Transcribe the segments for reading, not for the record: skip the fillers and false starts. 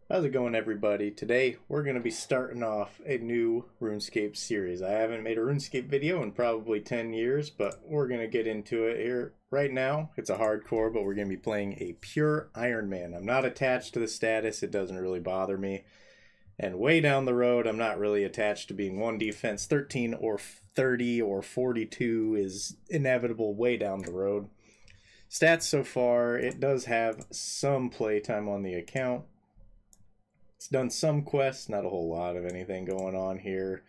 How's it going, everybody? Today we're going to be starting off a new RuneScape series. I haven't made a RuneScape video in probably 10 years, but we're going to get into it here. Right now, it's a hardcore, but we're going to be playing a pure Iron Man. I'm not attached to the status, it doesn't really bother me. And way down the road, I'm not really attached to being 1 defense. 13 or 30 or 42 is inevitable way down the road. Stats so far, it does have some playtime on the account. It's done some quests, not a whole lot of anything going on here.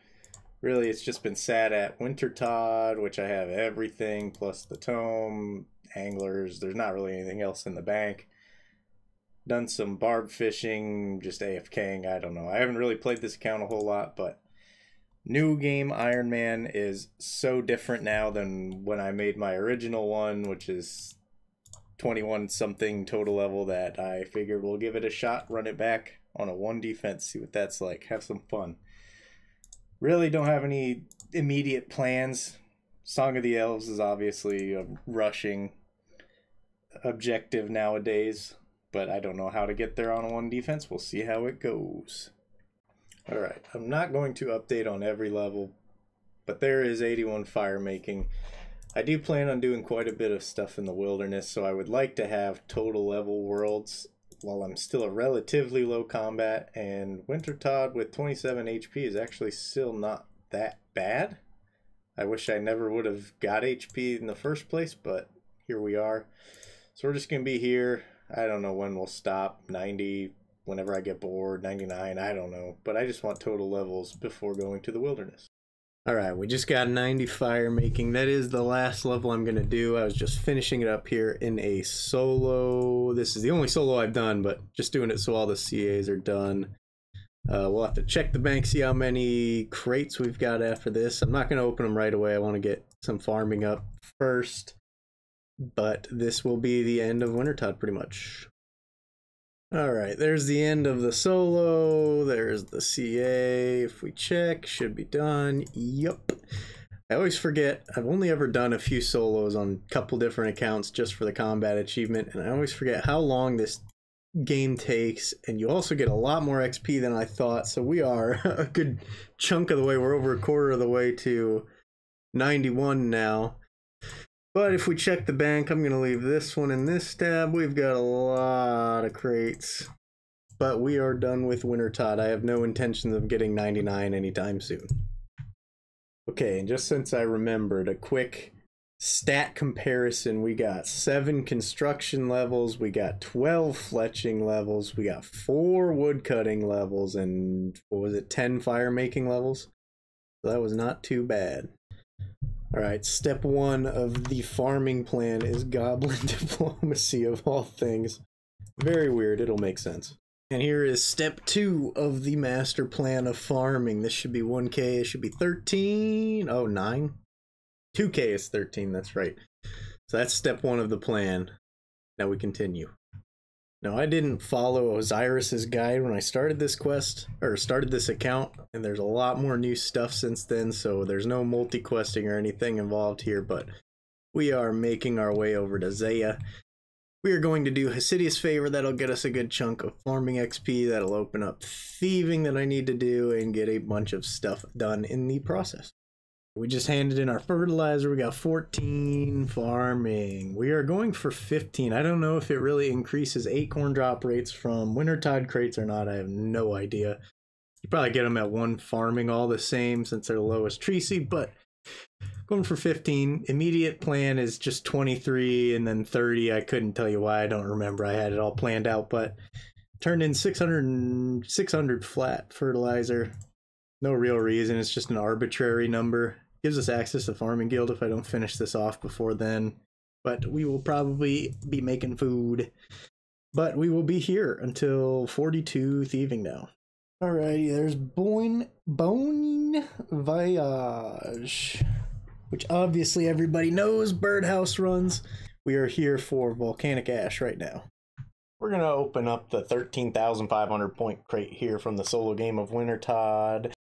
Really, it's just been sat at Wintertodt, which I have everything, plus the tome, anglers. There's not really anything else in the bank. Done some barb fishing, just AFKing, I don't know. I haven't really played this account a whole lot, but new game Iron Man is so different now than when I made my original one, which is 21 something total level, that I figured we'll give it a shot, run it back on a 1 defense, see what that's like, have some fun. Really don't have any immediate plans. Song of the Elves is obviously a rushing objective nowadays, but I don't know how to get there on a 1 defense. We'll see how it goes. Alright, I'm not going to update on every level, but there is 81 fire making. I do plan on doing quite a bit of stuff in the wilderness, so I would like to have total level worlds while I'm still a relatively low combat, and Wintertodt with 27 HP is actually still not that bad. I wish I never would have got HP in the first place, but here we are. So we're just going to be here. I don't know when we'll stop. 90, whenever I get bored. 99, I don't know. But I just want total levels before going to the wilderness. Alright, we just got 90 fire making. That is the last level I'm going to do. I was just finishing it up here in a solo. This is the only solo I've done, but just doing it so all the CAs are done. We'll have to check the bank, see how many crates we've got after this. I'm not going to open them right away. I want to get some farming up first. But this will be the end of Wintertodt pretty much. Alright, there's the end of the solo, there's the CA, if we check, should be done, yep. I always forget, I've only ever done a few solos on a couple different accounts just for the combat achievement, and I always forget how long this game takes, and you also get a lot more XP than I thought, so we are a good chunk of the way, we're over a quarter of the way to 91 now. But if we check the bank, I'm going to leave this one in this tab. We've got a lot of crates. But we are done with Wintertodt. I have no intentions of getting 99 anytime soon. Okay, and just since I remembered, a quick stat comparison. We got 7 construction levels. We got 12 fletching levels. We got 4 woodcutting levels. And what was it, 10 fire making levels? So that was not too bad. Alright, step 1 of the farming plan is goblin diplomacy of all things. Very weird, it'll make sense. And here is step 2 of the master plan of farming. This should be 1k, it should be 13, oh 9? 2k is 13, that's right. So that's step 1 of the plan. Now we continue. Now, I didn't follow Osiris's guide when I started this quest, or started this account, and there's a lot more new stuff since then, so there's no multi-questing or anything involved here, but we are making our way over to Zaya. We are going to do Hasidious Favor, that'll get us a good chunk of farming XP, that'll open up thieving that I need to do, and get a bunch of stuff done in the process. We just handed in our fertilizer. We got 14 farming. We are going for 15. I don't know if it really increases acorn drop rates from Wintertodt crates or not. I have no idea. You probably get them at 1 farming all the same since they're the lowest tree seed, but going for 15. Immediate plan is just 23 and then 30. I couldn't tell you why. I don't remember. I had it all planned out, but turned in 600 flat fertilizer. No real reason. It's just an arbitrary number. Gives us access to Farming Guild if I don't finish this off before then. But we will probably be making food. But we will be here until 42 thieving now. Alrighty, there's Bone Voyage, which obviously everybody knows Birdhouse runs. We are here for Volcanic Ash right now. We're going to open up the 13,500 point crate here from the solo game of Wintertodt.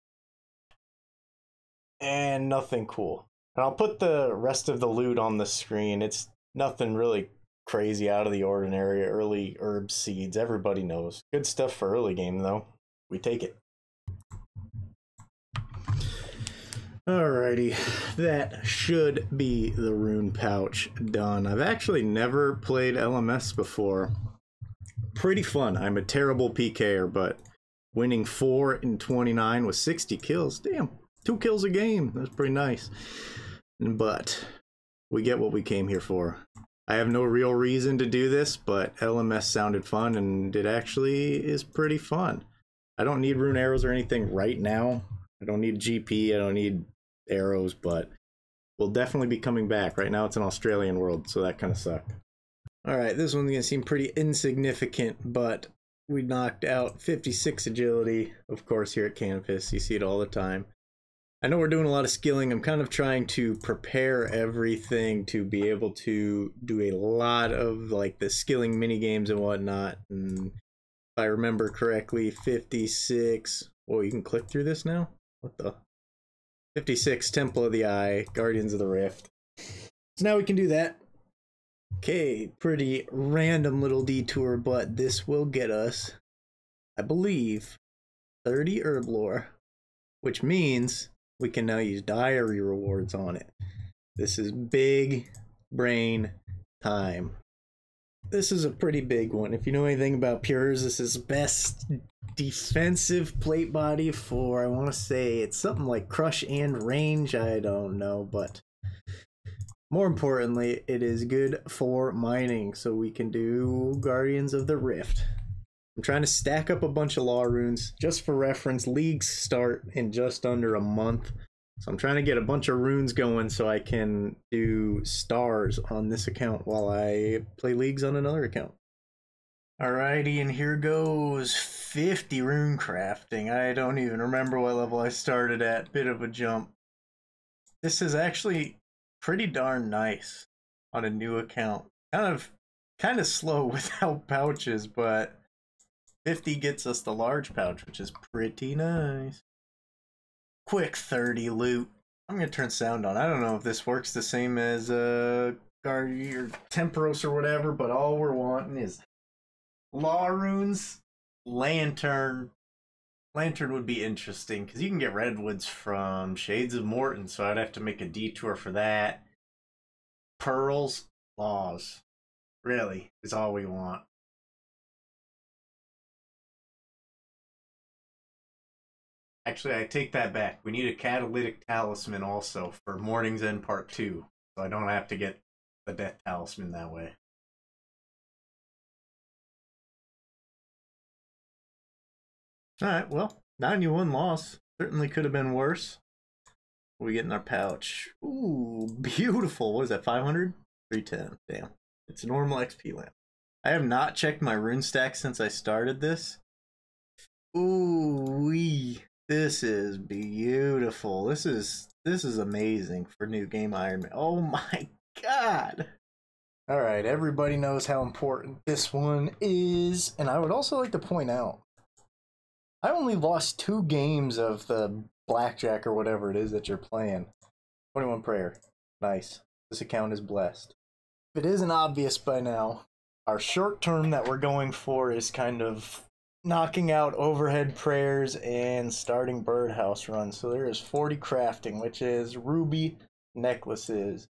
And nothing cool. And I'll put the rest of the loot on the screen. It's nothing really crazy out of the ordinary early herb seeds. Everybody knows. Good stuff for early game, though. We take it. Alrighty, that should be the rune pouch done. I've actually never played LMS before. Pretty fun. I'm a terrible PKer, but winning 4 in 29 with 60 kills. Damn, 2 kills a game. That's pretty nice. But we get what we came here for. I have no real reason to do this, but LMS sounded fun, and it actually is pretty fun. I don't need rune arrows or anything right now. I don't need GP. I don't need arrows, but we'll definitely be coming back. Right now it's an Australian world, so that kind of sucked. Alright, this one's gonna seem pretty insignificant, but we knocked out 56 agility, of course, here at Canvas. You see it all the time. I know we're doing a lot of skilling. I'm kind of trying to prepare everything to be able to do a lot of like the skilling mini games and whatnot. And if I remember correctly, 56. Oh, you can click through this now? What the? 56, Temple of the Eye, Guardians of the Rift. So now we can do that. Okay, pretty random little detour, but this will get us, I believe, 30 herb lore, which means we can now use diary rewards on it. This is big brain time. This is a pretty big one. If you know anything about Pures, this is best defensive plate body for, I want to say, it's something like crush and range. I don't know, but more importantly, it is good for mining, so we can do Guardians of the Rift. I'm trying to stack up a bunch of law runes. Just for reference, leagues start in just under a month. So I'm trying to get a bunch of runes going so I can do stars on this account while I play leagues on another account. Alrighty, and here goes 50 rune crafting. I don't even remember what level I started at. Bit of a jump. This is actually pretty darn nice on a new account. Kind of slow without pouches, but 50 gets us the large pouch, which is pretty nice. Quick 30 loot. I'm gonna turn sound on. I don't know if this works the same as Guardi or Temperos or whatever, but all we're wanting is law runes, lantern. Lantern would be interesting because you can get redwoods from Shades of Morton, so I'd have to make a detour for that. Pearls, laws, really is all we want. Actually, I take that back. We need a catalytic talisman also for Morning's End Part 2, so I don't have to get the death talisman that way. Alright, well, 91 loss. Certainly could have been worse. What we get in our pouch? Ooh, beautiful. What is that, 500? 310. Damn. It's a normal XP lamp. I have not checked my rune stack since I started this. Ooh wee. This is beautiful. This is amazing for new game Iron Man. Oh my god. Alright, everybody knows how important this one is. And I would also like to point out, I only lost 2 games of the blackjack or whatever it is that you're playing. 21 prayer. Nice. This account is blessed. If it isn't obvious by now, our short term that we're going for is kind of knocking out overhead prayers and starting birdhouse runs. So there is 40 crafting, which is ruby necklaces.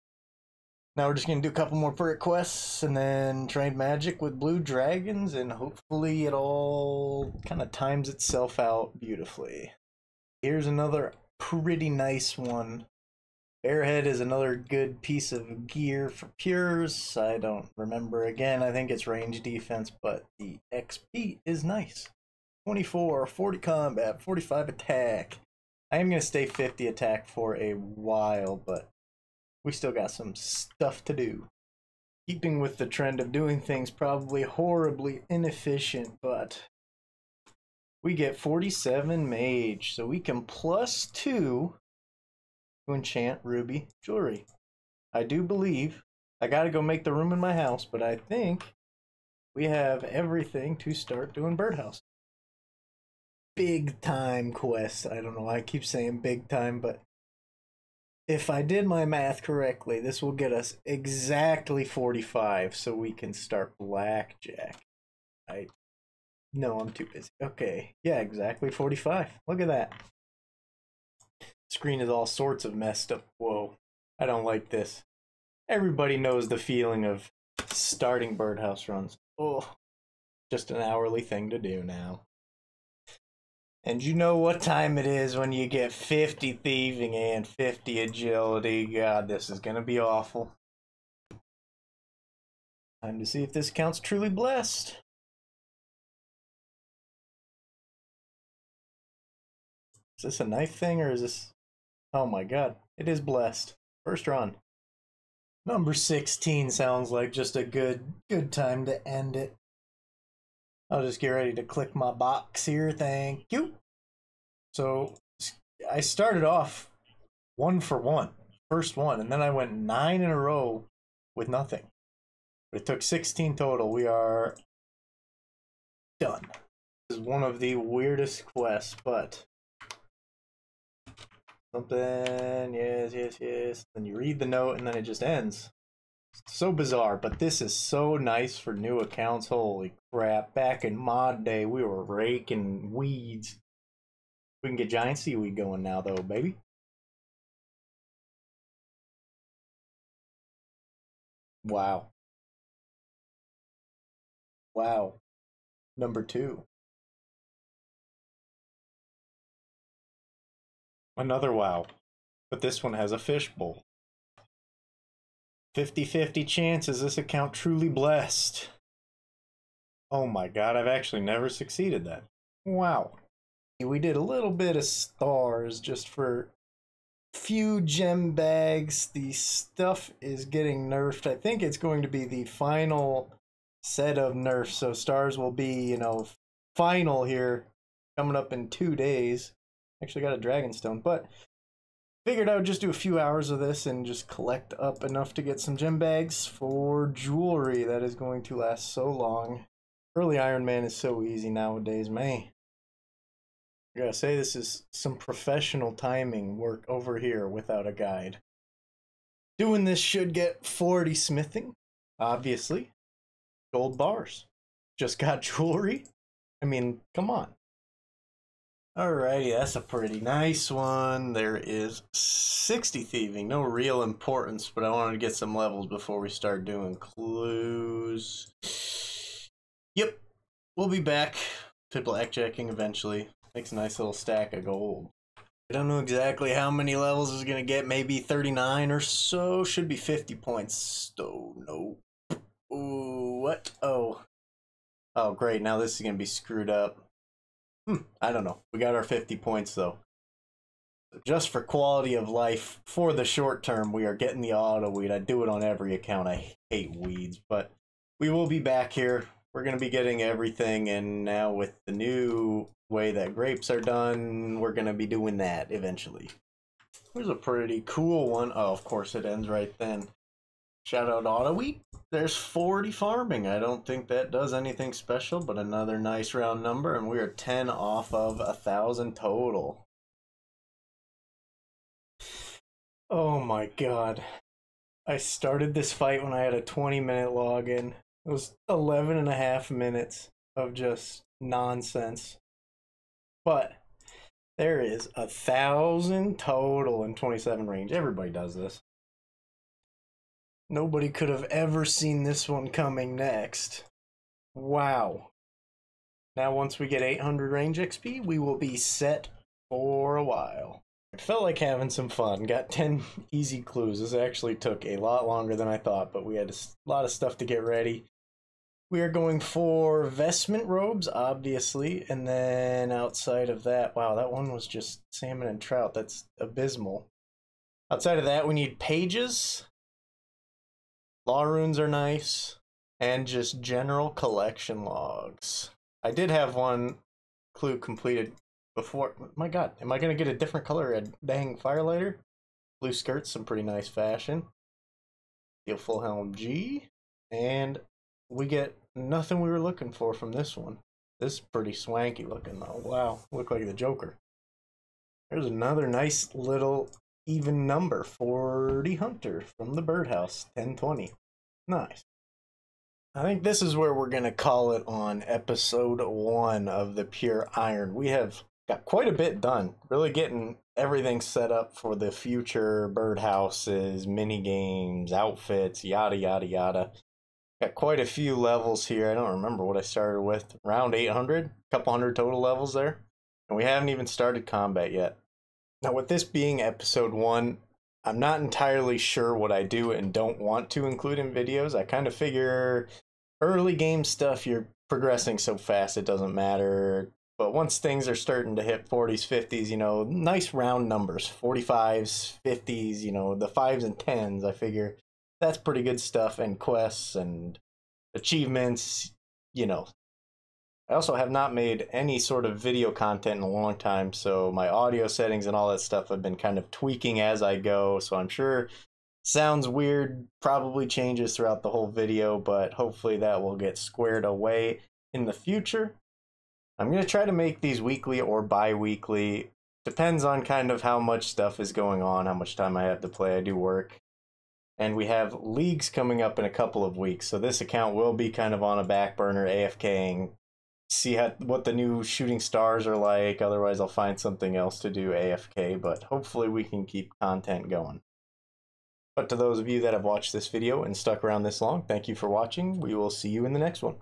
Now we're just going to do a couple more prayer quests and then train magic with blue dragons, and hopefully it all kind of times itself out beautifully. Here's another pretty nice one. Airhead is another good piece of gear for Pures. I don't remember again. I think it's range defense, but the XP is nice. 24, 40 combat, 45 attack. I am going to stay 50 attack for a while, but we still got some stuff to do. Keeping with the trend of doing things probably horribly inefficient, but we get 47 mage, so we can +2 to enchant ruby jewelry. I do believe I gotta go make the room in my house, but I think we have everything to start doing birdhouse. Big time quest. I don't know why I keep saying big time, but If I did my math correctly, this will get us exactly 45, so we can start blackjack. No, I'm too busy. Okay, yeah, exactly 45. Look at that. Screen is all sorts of messed up. Whoa, I don't like this. Everybody knows the feeling of starting birdhouse runs. Oh, just an hourly thing to do now. And you know what time it is when you get 50 thieving and 50 agility. God, this is gonna be awful. Time to see if this account's truly blessed. Is this a knife thing or is this... Oh my god, it is blessed. First run. Number 16 sounds like just a good time to end it. I'll just get ready to click my box here, thank you. So, I started off 1 for 1, first one, and then I went 9 in a row with nothing. But it took 16 total. We are done. This is one of the weirdest quests, but... Something, yes. Then you read the note and then it just ends. It's so bizarre, but this is so nice for new accounts. Holy crap. Back in mod day, we were raking weeds. We can get giant seaweed going now, though, baby. Wow. Wow. Number 2. Another wow. But this one has a fishbowl. 50-50 chance. Is this account truly blessed? Oh my god, I've actually never succeeded that. Wow. We did a little bit of stars just for few gem bags. The stuff is getting nerfed. I think it's going to be the final set of nerfs, so stars will be, you know, final here coming up in 2 days. Actually got a dragonstone, but figured I would just do a few hours of this and just collect up enough to get some gem bags for jewelry that is going to last so long. Early Iron Man is so easy nowadays, man. I gotta say, this is some professional timing work over here without a guide. Doing this should get 40 smithing, obviously. Gold bars. Just got jewelry. I mean, come on. Alrighty, that's a pretty nice one. There is 60 thieving. No real importance, but I wanted to get some levels before we start doing clues. Yep, we'll be back to blackjacking eventually. Makes a nice little stack of gold. I don't know exactly how many levels is going to get. Maybe 39 or so. Should be 50 points. Oh, no. Ooh, what? Oh. Oh, great. Now this is going to be screwed up. I don't know. We got our 50 points, though. Just for quality of life, for the short term, we are getting the auto weed. I do it on every account. I hate weeds, but we will be back here. We're going to be getting everything, and now with the new way that grapes are done, we're going to be doing that eventually. Here's a pretty cool one. Oh, of course it ends right then. Shout out auto wheat. There's 40 farming. I don't think that does anything special, but another nice round number, and we are 10 off of 1,000 total. Oh my god. I started this fight when I had a 20-minute login. It was 11 and a half minutes of just nonsense. But there is 1,000 total in 27 range. Everybody does this. Nobody could have ever seen this one coming next. Wow. Now once we get 800 range XP, we will be set for a while. It felt like having some fun. Got 10 easy clues. This actually took a lot longer than I thought, but we had a lot of stuff to get ready. We are going for vestment robes, obviously, and then outside of that, wow, that one was just salmon and trout. That's abysmal. Outside of that, we need pages. Law runes are nice, and just general collection logs. I did have one clue completed before. My god, am I going to get a different color? A dang firelighter? Blue skirts, some pretty nice fashion. Steel full helm G, and we get nothing we were looking for from this one. This is pretty swanky looking though. Wow, look like the Joker. There's another nice little even number 40 Hunter from the Birdhouse 1020. Nice. I think this is where we're going to call it on episode 1 of the Pure Iron. We have got quite a bit done, really getting everything set up for the future birdhouses, mini games, outfits, yada yada yada. Got quite a few levels here. I don't remember what I started with. Around 800, a couple hundred total levels there. And we haven't even started combat yet. Now, with this being episode 1, I'm not entirely sure what I do and don't want to include in videos. I kind of figure early game stuff, you're progressing so fast it doesn't matter. But once things are starting to hit 40s, 50s, you know, nice round numbers, 45s, 50s, you know, the 5s and 10s, I figure that's pretty good stuff, and quests and achievements, you know. I also have not made any sort of video content in a long time, so my audio settings and all that stuff have been kind of tweaking as I go, so I'm sure sounds weird, probably changes throughout the whole video, but hopefully that will get squared away in the future. I'm going to try to make these weekly or bi-weekly. Depends on kind of how much stuff is going on, how much time I have to play. I do work. And we have leagues coming up in a couple of weeks, so this account will be kind of on a back burner, AFKing. See what the new shooting stars are like. Otherwise, I'll find something else to do AFK, but hopefully we can keep content going. But to those of you that have watched this video and stuck around this long, thank you for watching. We will see you in the next one.